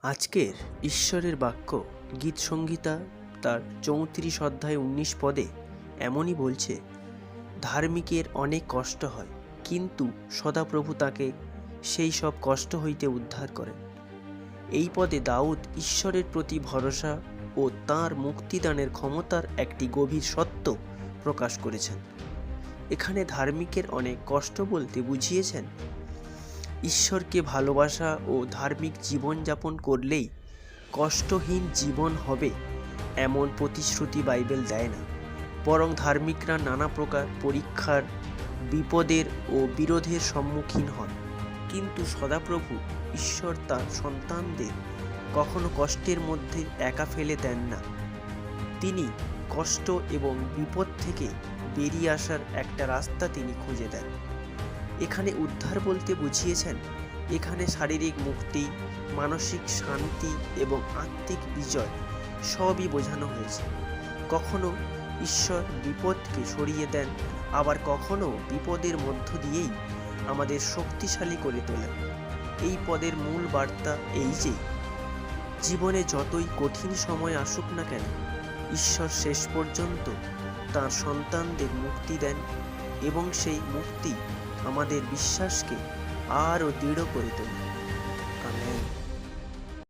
আজকের ঈশ্বরের বাক্য গীতসংহিতা তার ৩৪ অধ্যায় ১৯ পদে এমনই বলছে, ধার্মিকের অনেক কষ্ট হয়, কিন্তু সদাপ্রভু তাকে সেই সব কষ্ট হইতে উদ্ধার করেন। এই পদে দাউদ ঈশ্বরের প্রতি ভরসা ও তাঁর মুক্তিদানের ক্ষমতার একটি গভীর সত্য প্রকাশ করেছেন। এখানে ধার্মিকের অনেক কষ্ট বলতে বুঝিয়েছেন ঈশ্বরকে ভালোবাসা ও ধার্মিক জীবনযাপন করলেই কষ্টহীন জীবন হবে এমন প্রতিশ্রুতি বাইবেল দেয় না, বরং ধার্মিকরা নানা প্রকার পরীক্ষার, বিপদের ও বিরোধের সম্মুখীন হন। কিন্তু সদাপ্রভু ঈশ্বর তার সন্তানদের কখনো কষ্টের মধ্যে একা ফেলে দেন না। তিনি কষ্ট এবং বিপদ থেকে বেরিয়ে আসার একটা রাস্তা তিনি খুঁজে দেন। এখানে উদ্ধার বলতে বুঝিয়েছেন এখানে শারীরিক মুক্তি, মানসিক শান্তি এবং আত্মিক বিজয় সবই বোঝানো হয়েছে। কখনো ঈশ্বর বিপদকে সরিয়ে দেন, আবার কখনো বিপদের মধ্য দিয়েই আমাদের শক্তিশালী করে তোলেন। এই পদের মূল বার্তা এই যে জীবনে যতই কঠিন সময় আসুক না কেন, ঈশ্বর শেষ পর্যন্ত তাঁর সন্তানদের মুক্তি দেন এবং সেই মুক্তি আমাদের বিশ্বাসকে আরও দৃঢ় করে তোলে।